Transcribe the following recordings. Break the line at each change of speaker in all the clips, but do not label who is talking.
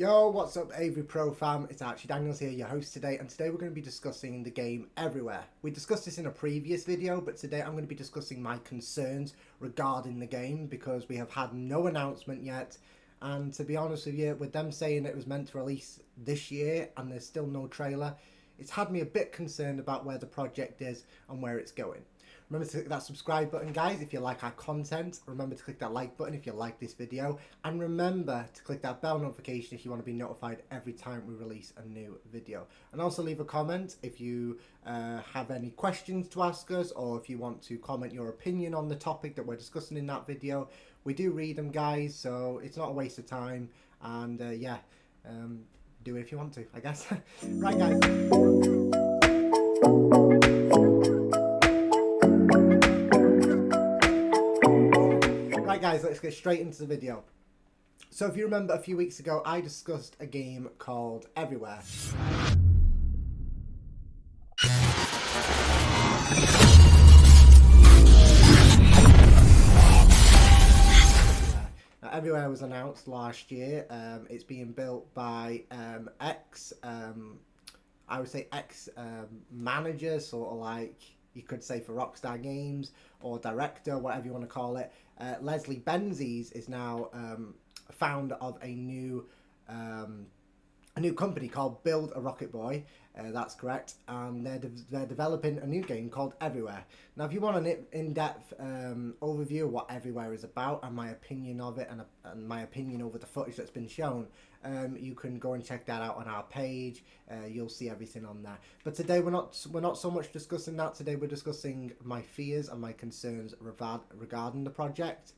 Yo, what's up Avery Pro fam? It's Archie Daniels here, your host today, and today we're going to be discussing the game Everywhere. We discussed this in a previous video, but today I'm going to be discussing my concerns regarding the game because we have had no announcement yet, and to be honest with you, with them saying it was meant to release this year and there's still no trailer, it's had me a bit concerned about where the project is and where it's going. Remember to click that subscribe button, guys, if you like our content. Remember to click that like button if you like this video. And remember to click that bell notification if you want to be notified every time we release a new video. And also leave a comment if you have any questions to ask us, or if you want to comment your opinion on the topic that we're discussing in that video. We do read them, guys, so it's not a waste of time. And do it if you want to, I guess. Right, guys. Right guys, let's get straight into the video. So if you remember a few weeks ago, I discussed a game called Everywhere. Now, Everywhere was announced last year. It's being built by ex-manager, sort of like you could say for Rockstar Games, or director, whatever you want to call it. Leslie Benzies is now founder of a new company called Build a Rocket Boy. That's correct, and they're developing a new game called Everywhere. Now, if you want an in-depth overview of what Everywhere is about and my opinion of it and my opinion over the footage that's been shown, you can go and check that out on our page. You'll see everything on there. But today we're not so much discussing that. Today we're discussing my fears and my concerns regarding the project.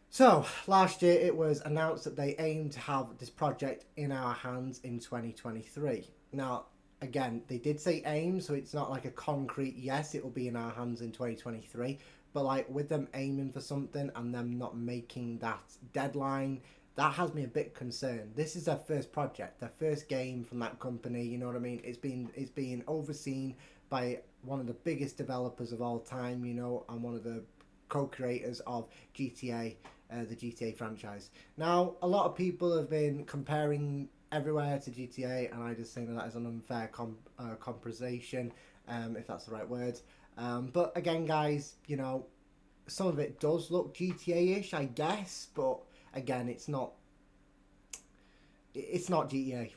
So, last year it was announced that they aim to have this project in our hands in 2023. Now, again, they did say aim, so it's not like a concrete, yes, it will be in our hands in 2023. But like with them aiming for something and them not making that deadline, that has me a bit concerned. This is their first project, their first game from that company, you know what I mean? It's being overseen by one of the biggest developers of all time, you know, and one of the co-creators of GTA, the GTA franchise. Now, a lot of people have been comparing Everywhere to GTA, and I just think that is an unfair comparison, if that's the right word. But again, guys, you know, some of it does look GTA-ish, I guess, but again, it's not GTA.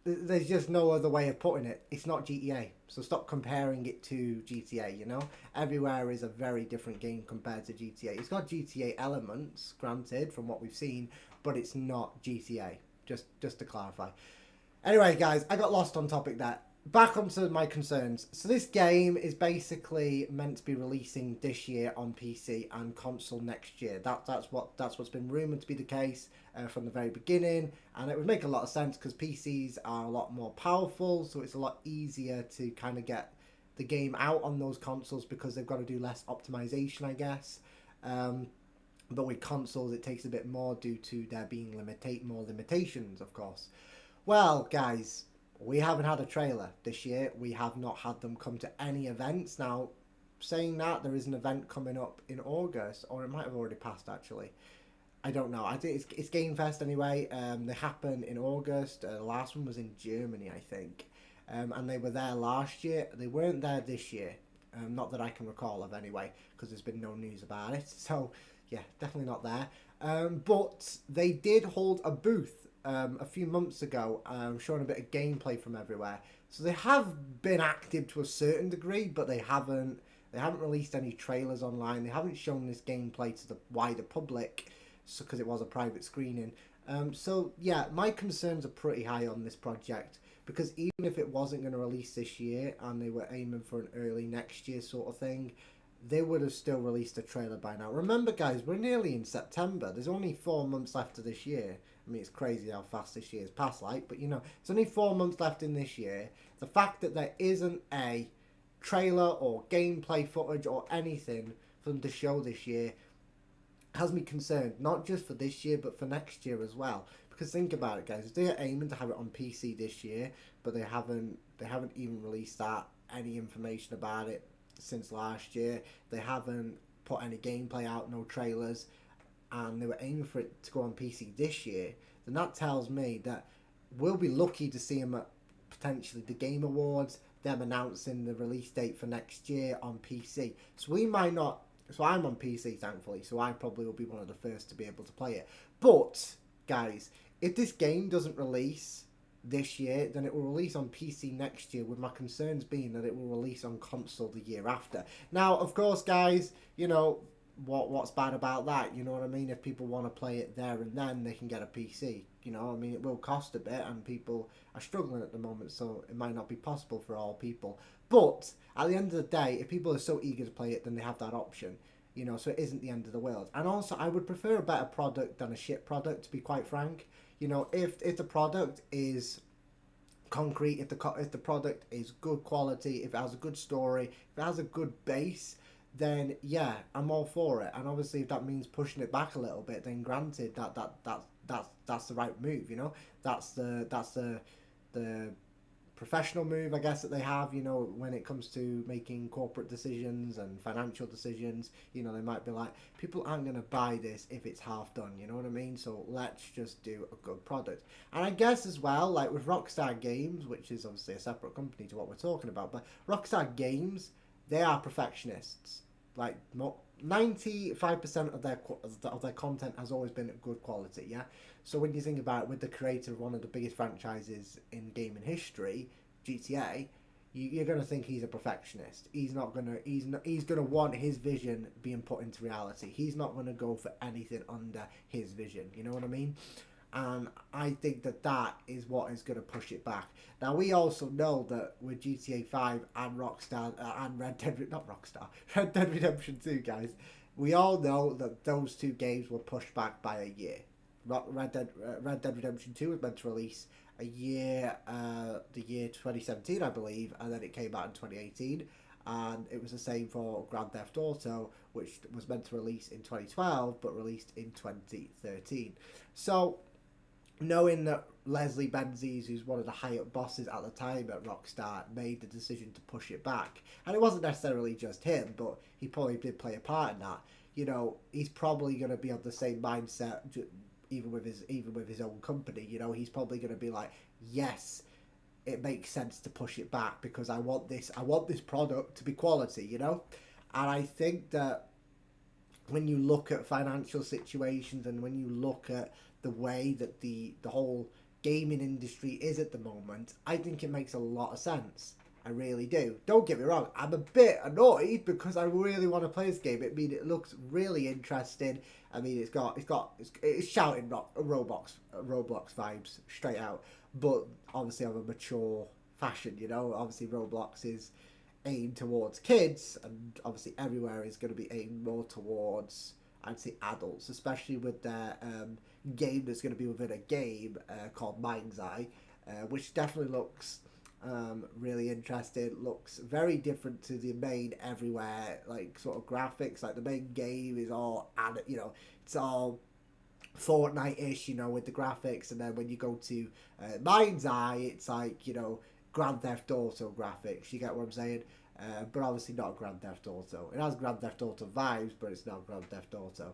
There's just no other way of putting it. It's not GTA. So stop comparing it to GTA, you know? Everywhere is a very different game compared to GTA. It's got GTA elements, granted, from what we've seen, but it's not GTA. Just to clarify. Anyway, guys, I got lost on topic there. Back onto my concerns. So this game is basically meant to be releasing this year on PC and console next year. That's what's been rumored to be the case from the very beginning, and it would make a lot of sense because PCs are a lot more powerful, so it's a lot easier to kind of get the game out on those consoles because they've got to do less optimization, I guess. But with consoles, it takes a bit more due to there being more limitations, of course. Well, guys, we haven't had a trailer this year. We have not had them come to any events. Now, saying that, there is an event coming up in August, or it might have already passed, actually. I don't know. I think it's Game Fest anyway. They happen in August. The last one was in Germany, I think. And they were there last year. They weren't there this year. Not that I can recall of anyway, because there's been no news about it. So, yeah, definitely not there. But they did hold a booth a few months ago, showing a bit of gameplay from Everywhere. So they have been active to a certain degree, but they haven't released any trailers online. They haven't shown this gameplay to the wider public, because it was a private screening. So yeah, my concerns are pretty high on this project, because even if it wasn't going to release this year and they were aiming for an early next year sort of thing, they would have still released a trailer by now. Remember, guys, we're nearly in September. There's only 4 months left of this year. I mean, it's crazy how fast this year's passed, like, but you know, there's only 4 months left in this year. The fact that there isn't a trailer or gameplay footage or anything for them to show this year has me concerned, not just for this year, but for next year as well. Because think about it, guys, they're aiming to have it on PC this year, but they haven't even released any information about it since last year. They haven't put any gameplay out, no trailers, and they were aiming for it to go on PC this year. then that tells me that we'll be lucky to see him at potentially the Game Awards, them announcing the release date for next year on PC. So we might not. So I'm on PC, thankfully, so I probably will be one of the first to be able to play it. But, guys, if this game doesn't release this year, then it will release on PC next year, with my concerns being that it will release on console the year after. Now, of course, guys, you know, what's bad about that? You know what I mean? If people want to play it there and then, they can get a PC. You know, I mean, it will cost a bit, and people are struggling at the moment, so it might not be possible for all people. But at the end of the day, if people are so eager to play it, then they have that option. You know, so it isn't the end of the world. And also, I would prefer a better product than a shit product, to be quite frank. You know, if the product is concrete, if the product is good quality, if it has a good story, if it has a good base, then yeah, I'm all for it. And obviously, if that means pushing it back a little bit, then granted, that's the right move. You know, that's the professional move, I guess, that they have. You know, when it comes to making corporate decisions and financial decisions, you know, they might be like, people aren't going to buy this if it's half done. You know what I mean? So let's just do a good product. And I guess as well, like with Rockstar Games, which is obviously a separate company to what we're talking about, but Rockstar Games, they are perfectionists. Like 95% of their content has always been good quality. Yeah. So when you think about it, with the creator of one of the biggest franchises in gaming history, GTA, you're gonna think he's a perfectionist. He's gonna want his vision being put into reality. He's not gonna go for anything under his vision. You know what I mean? And I think that is what is going to push it back. Now, we also know that with GTA 5 and Rockstar and Red Dead Redemption 2, guys, we all know that those two games were pushed back by a year. Red Dead Redemption 2 was meant to release a year, the year 2017, I believe, and then it came out in 2018. And it was the same for Grand Theft Auto, which was meant to release in 2012 but released in 2013. So, knowing that Leslie Benzies, who's one of the high-up bosses at the time at Rockstar, made the decision to push it back, and it wasn't necessarily just him, but he probably did play a part in that. You know, he's probably going to be of the same mindset, even with his own company. You know, he's probably going to be like, yes, it makes sense to push it back because I want this product to be quality. You know, and I think that when you look at financial situations and when you look at the way that the whole gaming industry is at the moment, I think it makes a lot of sense. I really do. Don't get me wrong, I'm a bit annoyed because I really want to play this game. I mean, it looks really interesting. I mean, it's shouting Roblox vibes straight out, but obviously of a mature fashion. You know, obviously Roblox is aimed towards kids, and obviously everywhere is going to be aimed more towards, I'd say, adults, especially with their game that's going to be within a game called Mind's Eye, which definitely looks really interesting. Looks very different to the main everywhere, like sort of graphics. Like the main game is all, you know, it's all Fortnite-ish, you know, with the graphics, and then when you go to Mind's Eye, it's like, you know, Grand Theft Auto graphics. You get what I'm saying? But obviously not Grand Theft Auto. It has Grand Theft Auto vibes, but it's not Grand Theft Auto.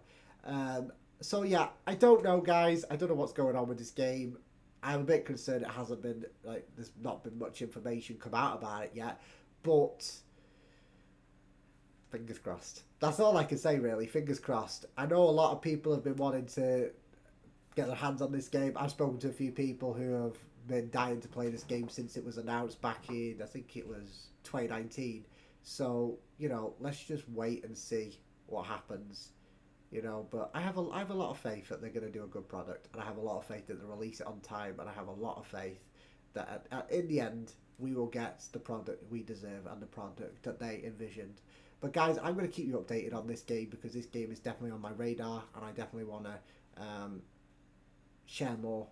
So yeah, I don't know, guys. I don't know what's going on with this game. I'm a bit concerned it hasn't been, like, there's not been much information come out about it yet. But fingers crossed. That's all I can say, really. Fingers crossed. I know a lot of people have been wanting to get their hands on this game. I've spoken to a few people who have been dying to play this game since it was announced back in, I think it was 2019. So, you know, let's just wait and see what happens. You know, but I have a lot of faith that they're going to do a good product, and I have a lot of faith that they'll release it on time, and I have a lot of faith that in the end we will get the product we deserve and the product that they envisioned. But guys, I'm going to keep you updated on this game because this game is definitely on my radar, and I definitely want to share more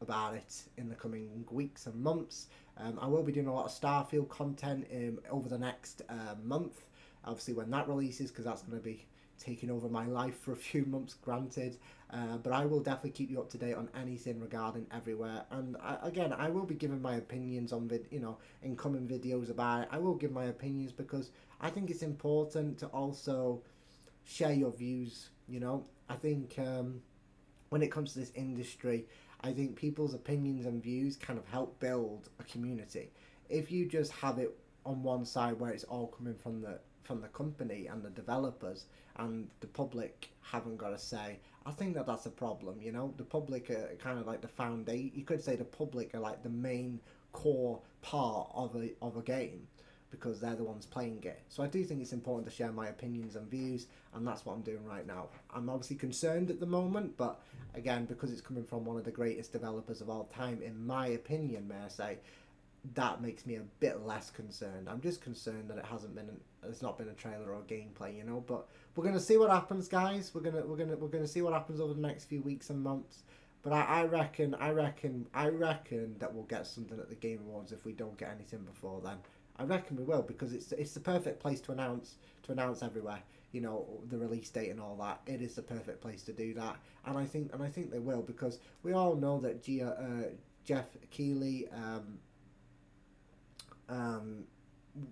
about it in the coming weeks and months. I will be doing a lot of Starfield content over the next month, obviously when that releases, because that's going to be taking over my life for a few months, granted. But I will definitely keep you up to date on anything regarding everywhere. And I will be giving my opinions on incoming videos about it. I will give my opinions because I think it's important to also share your views. You know, I think when it comes to this industry, I think people's opinions and views kind of help build a community. If you just have it on one side where it's all coming from the company and the developers, and the public haven't got a say, I think that that's a problem. You know, the public are kind of like the foundation. You could say the public are like the main core part of a game, because they're the ones playing it. So I do think it's important to share my opinions and views, and that's what I'm doing right now. I'm obviously concerned at the moment, but again, because it's coming from one of the greatest developers of all time, in my opinion, may I say, that makes me a bit less concerned. I'm just concerned that it's not been a trailer or gameplay, you know. But we're gonna see what happens, guys. We're gonna see what happens over the next few weeks and months. But I reckon that we'll get something at the Game Awards if we don't get anything before then. I reckon we will, because it's the perfect place to announce everywhere. You know, the release date and all that. It is the perfect place to do that, and I think they will, because we all know that Jeff Keighley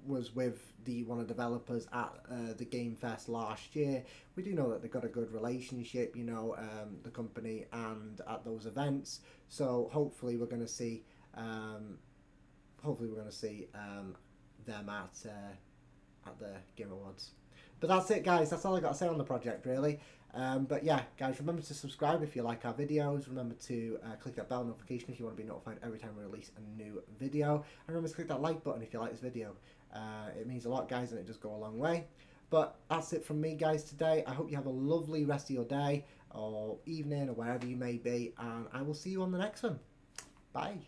was with one of the developers at the Game Fest last year. We do know that they've got a good relationship, you know, the company and at those events. So hopefully we're going to see them at the Game Awards. But that's it, guys. That's all I got to say on the project, really. But yeah, guys, remember to subscribe if you like our videos. Remember to click that bell notification if you want to be notified every time we release a new video. And remember to click that like button if you like this video. It means a lot, guys, and it does go a long way. But that's it from me, guys, today. I hope you have a lovely rest of your day or evening or wherever you may be. And I will see you on the next one. Bye.